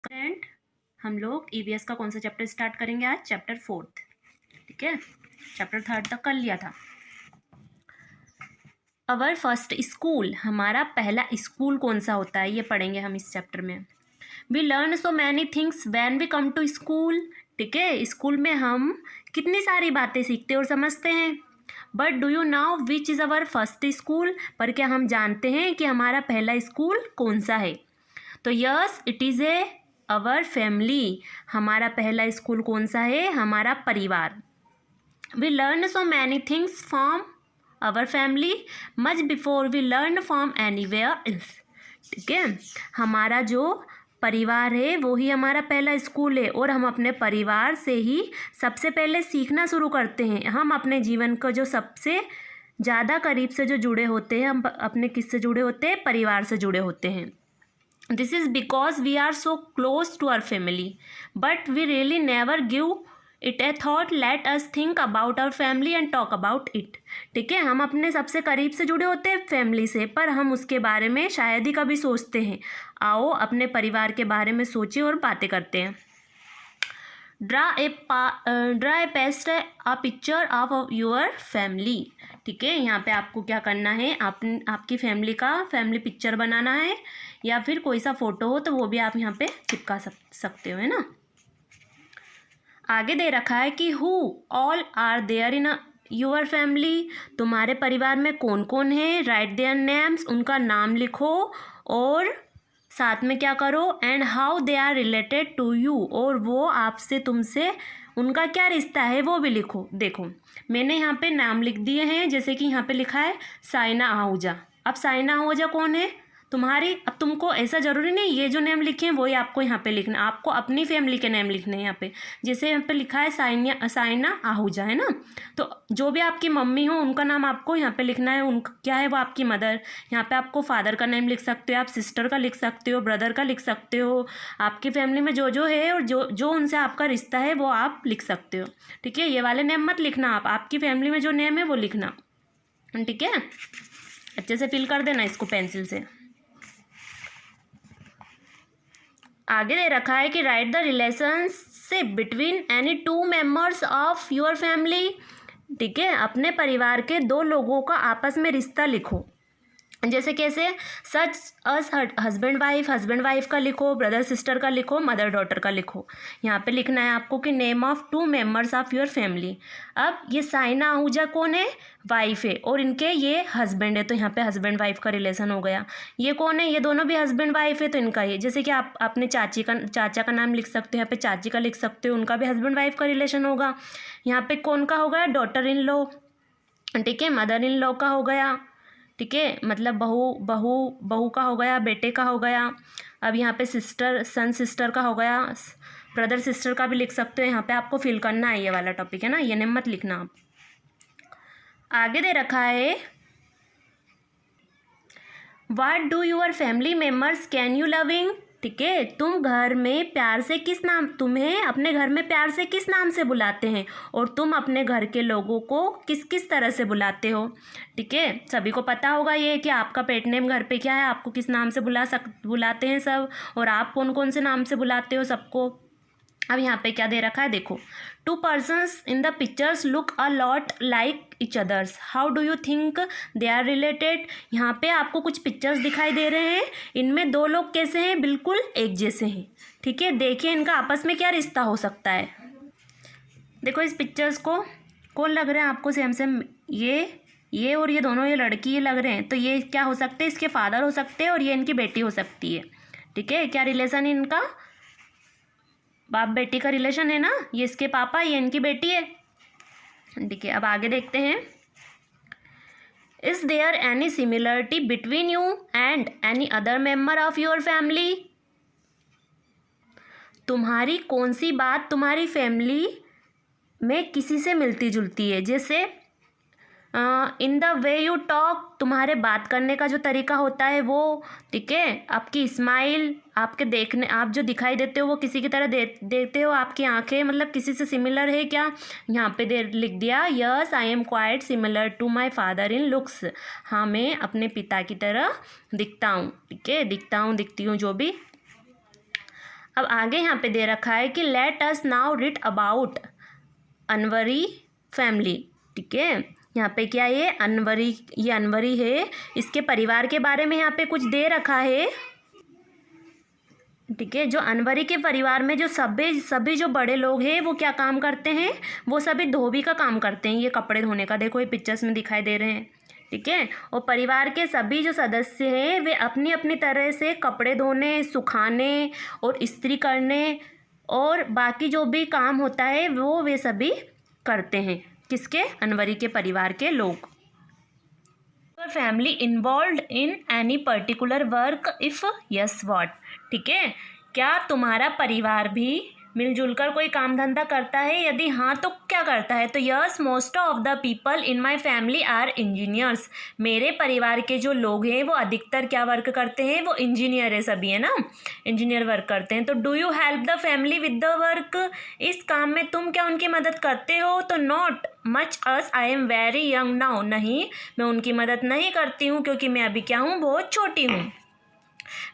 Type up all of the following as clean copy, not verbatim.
Friend, हम लोग EVS का कौन सा चैप्टर स्टार्ट करेंगे आज? चैप्टर 4। ठीक है, चैप्टर 3 तक कर लिया था। अवर फर्स्ट स्कूल, हमारा पहला स्कूल कौन सा होता है ये पढ़ेंगे हम इस चैप्टर में। We learn so many things when we come to school. ठीक है, स्कूल में हम कितनी सारी बातें सीखते और समझते हैं। But do you now which is our first school, पर क्या हम जानते हैं कि हमारा पहला स्कूल कौन सा है? तो yes, it is a our family. हमारा पहला स्कूल कौन सा है? हमारा परिवार। We learn so many things from our family much before we learn from anywhere else. ठीक है, हमारा जो परिवार है वो ही हमारा पहला स्कूल है और हम अपने परिवार से ही सबसे पहले सीखना शुरू करते हैं। हम अपने जीवन को जो सबसे ज़्यादा करीब से जो जुड़े होते हैं, हम अपने किससे जुड़े होते हैं? परिवार से जुड़े होते हैं। This is because we are so close to our family, but we really never give it a thought. Let us think about our family and talk about it. ठीक है, हम अपने सबसे करीब से जुड़े होते हैं फैमिली से, पर हम उसके बारे में शायद ही कभी सोचते हैं। आओ अपने परिवार के बारे में सोचिए और बातें करते हैं। Draw a paste a picture of your family. ठीक है, यहाँ पे आपको क्या करना है? आपकी फैमिली का फैमिली पिक्चर बनाना है, या फिर कोई सा फोटो हो तो वो भी आप यहाँ पे चिपका सकते हो, है ना। आगे दे रखा है कि who all are there in your family. तुम्हारे परिवार में कौन कौन है? राइट देयर नेम्स, उनका नाम लिखो, और साथ में क्या करो? And how they are related to you, और वो आपसे तुमसे उनका क्या रिश्ता है वो भी लिखो। देखो, मैंने यहाँ पे नाम लिख दिए हैं, जैसे कि यहाँ पे लिखा है साइना आहूजा। अब साइना आहूजा कौन है तुम्हारी? अब तुमको ऐसा ज़रूरी नहीं ये जो नेम लिखे हैं वही आपको यहाँ पे लिखना, आपको अपनी फैमिली के नेम लिखने हैं यहाँ पे। जैसे यहाँ पे लिखा है साइना आहूजा, है ना, तो जो भी आपकी मम्मी हो उनका नाम आपको यहाँ पे लिखना है। उनका क्या है? वो आपकी मदर। यहाँ पे आपको फादर का नेम लिख सकते हो, आप सिस्टर का लिख सकते हो, ब्रदर का लिख सकते हो। आपकी फैमिली में जो है और जो उनसे आपका रिश्ता है वो आप लिख सकते हो। ठीक है, ये वाले नेम मत लिखना, आप आपकी फैमिली में जो नेम है वो लिखना। ठीक है, अच्छे से फिल कर देना इसको पेंसिल से। आगे दे रखा है कि right the relationship between any two members of your family. ठीक है, अपने परिवार के दो लोगों का आपस में रिश्ता लिखो। जैसे कैसे? सच अस हस्बैंड वाइफ का लिखो, ब्रदर सिस्टर का लिखो, मदर डॉटर का लिखो। यहाँ पे लिखना है आपको कि name of two members of your family. अब ये साइना आहूजा कौन है? वाइफ है, और इनके ये हस्बैंड है, तो यहाँ पे हस्बैंड वाइफ का रिलेशन हो गया। ये कौन है? ये दोनों भी हस्बैंड वाइफ है, तो इनका ये, जैसे कि आप अपने चाचा का नाम लिख सकते हो, यहाँ पे चाची का लिख सकते हो, उनका भी हस्बैंड वाइफ का रिलेशन होगा। यहाँ पे कौन का हो गया? Daughter in law. ठीक है, मदर इन लॉ का हो गया। ठीक है, मतलब बहू का हो गया, बेटे का हो गया। अब यहाँ पे सन सिस्टर का हो गया, ब्रदर सिस्टर का भी लिख सकते हो। यहाँ पे आपको फिल करना है ये वाला टॉपिक, है ना, ये नेम मत लिखना आप। आगे दे रखा है what do your family members can you loving. ठीक है, तुम घर में प्यार से तुम्हें अपने घर में प्यार से किस नाम से बुलाते हैं, और तुम अपने घर के लोगों को किस किस तरह से बुलाते हो। ठीक है, सभी को पता होगा ये कि आपका पेट नेम घर पे क्या है, आपको किस नाम से बुलाते हैं सब, और आप कौन कौन से नाम से बुलाते हो सबको। अब यहाँ पे क्या दे रखा है? देखो, two persons in the pictures look a lot like each others, how do you think they are related. यहाँ पे आपको कुछ पिक्चर्स दिखाई दे रहे हैं, इनमें दो लोग कैसे हैं? बिल्कुल एक जैसे हैं। ठीक है, देखिए इनका आपस में क्या रिश्ता हो सकता है। देखो इस पिक्चर्स को, कौन लग रहे हैं आपको सेम सेम? ये और ये दोनों, ये लड़की ये लग रहे हैं, तो ये क्या हो सकते हैं? इसके फादर हो सकते हैं, और ये इनकी बेटी हो सकती है। ठीक है, क्या रिलेशन है इनका? बाप बेटी का रिलेशन है ना, ये इसके पापा, ये इनकी बेटी है। ठीक है, अब आगे देखते हैं। Is there any similarity between you and any other member of your family. तुम्हारी कौन सी बात तुम्हारी फैमिली में किसी से मिलती जुलती है? जैसे in the way you talk, तुम्हारे बात करने का जो तरीका होता है वो। ठीक है, आपकी स्माइल, आपके देखने, आप जो दिखाई देते हो वो किसी की तरह देखते हो, आपकी आंखें मतलब किसी से सिमिलर है क्या? यहाँ पे लिख दिया yes I am quite similar to my father in looks. हाँ, मैं अपने पिता की तरह दिखता हूँ। ठीक है, दिखती हूँ जो भी। अब आगे यहाँ पे दे रखा है कि let us now read about Anwari family. ठीक है, यहाँ पे क्या ये अनवरी है, इसके परिवार के बारे में यहाँ पे कुछ दे रखा है। ठीक है, जो अनवरी के परिवार में जो सभी जो बड़े लोग हैं वो क्या काम करते हैं, वो सभी धोबी का काम करते हैं, ये कपड़े धोने का, देखो ये पिक्चर्स में दिखाई दे रहे हैं। ठीक है, और परिवार के सभी जो सदस्य हैं वे अपनी अपनी तरह से कपड़े धोने, सुखाने और इस्त्री करने और बाकी जो भी काम होता है वो वे सभी करते हैं। किसके? अनवरी के परिवार के लोग। Your family involve in any particular work, if yes what. ठीक है, क्या तुम्हारा परिवार भी मिलजुल कर कोई काम धंधा करता है? यदि हाँ तो क्या करता है? तो yes, most of the people in my family are engineers. मेरे परिवार के जो लोग हैं वो अधिकतर क्या वर्क करते हैं? वो इंजीनियर है, सभी है ना, इंजीनियर वर्क करते हैं। तो do you help the family with the work? इस काम में तुम क्या उनकी मदद करते हो? तो not much us, I am very young now. नहीं, मैं उनकी मदद नहीं करती हूँ क्योंकि मैं अभी क्या हूँ, बहुत छोटी हूँ।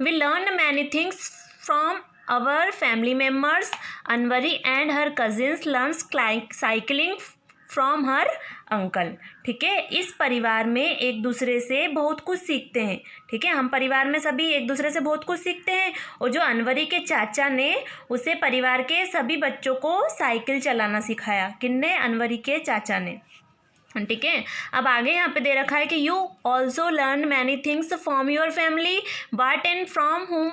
We learn many things from our family members. Anvari and her cousins learns cycling from her uncle. ठीक है, इस परिवार में एक दूसरे से बहुत कुछ सीखते हैं। ठीक है, हम परिवार में सभी एक दूसरे से बहुत कुछ सीखते हैं। और जो अनवरी के चाचा ने उसे परिवार के सभी बच्चों को साइकिल चलाना सिखाया। किसने? अनवरी के चाचा ने। ठीक है, अब आगे यहाँ पे दे रखा है कि you also learn many things from your family, what and from whom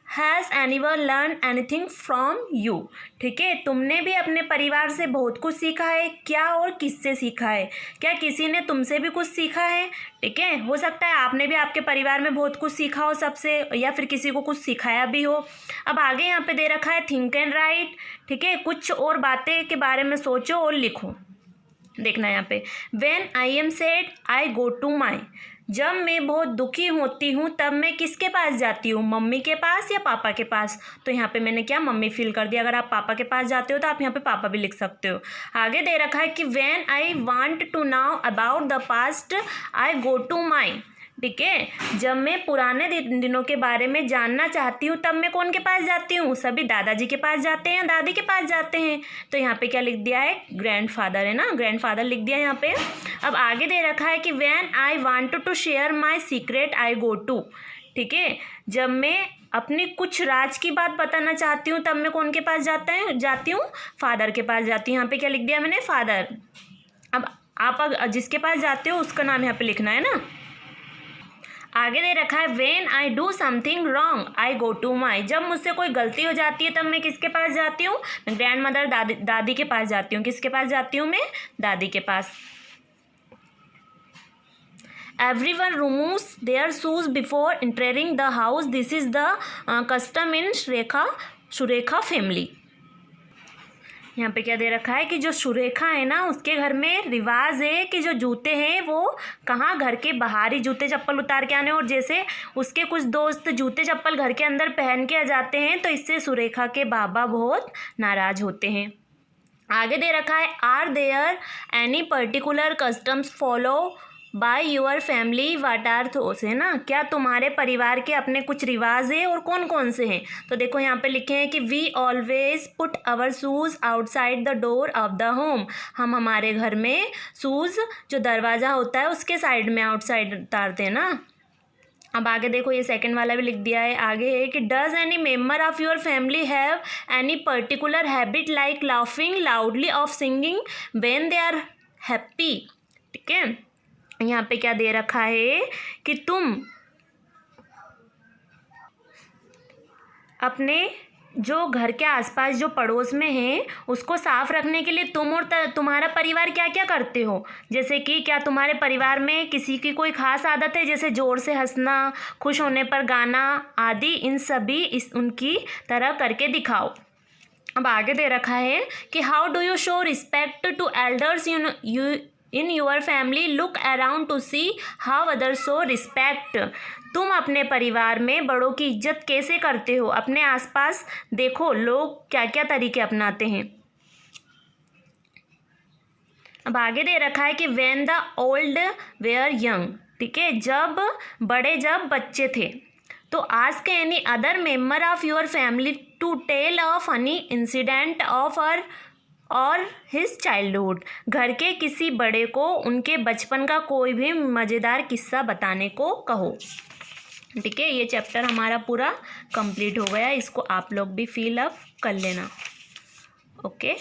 has anyone learn anything from you. ठीक है, तुमने भी अपने परिवार से बहुत कुछ सीखा है। क्या और किससे सीखा है? क्या किसी ने तुमसे भी कुछ सीखा है? ठीक है, हो सकता है आपने भी आपके परिवार में बहुत कुछ सीखा हो सबसे, या फिर किसी को कुछ सिखाया भी हो। अब आगे यहाँ पे दे रखा है थिंक एंड राइट। ठीक है, कुछ और बातें के बारे में सोचो और लिखो। देखना यहाँ पे, when I am sad I go to my. जब मैं बहुत दुखी होती हूँ तब मैं किसके पास जाती हूँ? मम्मी के पास या पापा के पास? तो यहाँ पे मैंने क्या, मम्मी फिल कर दिया। अगर आप पापा के पास जाते हो तो आप यहाँ पे पापा भी लिख सकते हो। आगे दे रखा है कि when I want to now about the past I go to my. ठीक है, जब मैं पुराने दिनों के बारे में जानना चाहती हूँ तब मैं कौन के पास जाती हूँ? सभी दादाजी के पास जाते हैं, दादी के पास जाते हैं। तो यहाँ पे क्या लिख दिया है? ग्रैंडफादर है ना, ग्रैंडफादर लिख दिया यहाँ पे। अब आगे दे रखा है कि when I want to share my secret I go to. ठीक है, जब मैं अपनी कुछ राज की बात बताना चाहती हूँ तब मैं कौन के पास जाती हूँ? फादर के पास जाती हूँ। यहाँ पे क्या लिख दिया मैंने? फादर। अब आप जिसके पास जाते हो उसका नाम यहाँ पे लिखना है ना। आगे दे रखा है when I do something wrong I go to my. जब मुझसे कोई गलती हो जाती है तब मैं किसके पास जाती हूँ? मैं ग्रैंड मदर, दादी के पास जाती हूँ। किसके पास जाती हूँ मैं? दादी के पास। Everyone removes their shoes before entering the house. This is the custom in Surekha family. यहाँ पे क्या दे रखा है कि जो सुरेखा है ना उसके घर में रिवाज है कि जो जूते हैं वो कहाँ, घर के बाहर ही जूते चप्पल उतार के आने। और जैसे उसके कुछ दोस्त जूते चप्पल घर के अंदर पहन के आ जाते हैं तो इससे सुरेखा के बाबा बहुत नाराज होते हैं। आगे दे रखा है are there any particular customs follow by your family, what are those, है ना। क्या तुम्हारे परिवार के अपने कुछ रिवाज है और कौन कौन से हैं? तो देखो यहाँ पे लिखे हैं कि we always put our shoes outside the door of the home. हम हमारे घर में शूज़ जो दरवाज़ा होता है उसके साइड में आउटसाइड उतारते हैं ना। अब आगे देखो ये सेकंड वाला भी लिख दिया है। आगे है कि does any member of your family have any particular habit like laughing loudly of singing when they are happy. ठीक है, यहाँ पे क्या दे रखा है कि तुम अपने जो घर के आसपास जो पड़ोस में है उसको साफ रखने के लिए तुम और तुम्हारा परिवार क्या क्या करते हो? जैसे कि क्या तुम्हारे परिवार में किसी की कोई खास आदत है, जैसे ज़ोर से हंसना, खुश होने पर गाना आदि? इन सभी उनकी तरह करके दिखाओ। अब आगे दे रखा है कि how do you show respect to elders in your family, look around to see how others show respect. तुम अपने परिवार में बड़ों की इज्जत कैसे करते हो? अपने आसपास देखो लोग क्या क्या तरीके अपनाते हैं। अब आगे दे रखा है कि when the old were young. ठीक है, जब बच्चे थे। तो ask any other member of your family to tell a funny incident of her और हिज चाइल्डहुड। घर के किसी बड़े को उनके बचपन का कोई भी मज़ेदार किस्सा बताने को कहो। ठीक है, ये चैप्टर हमारा पूरा कंप्लीट हो गया। इसको आप लोग भी फिल अप कर लेना। ओके।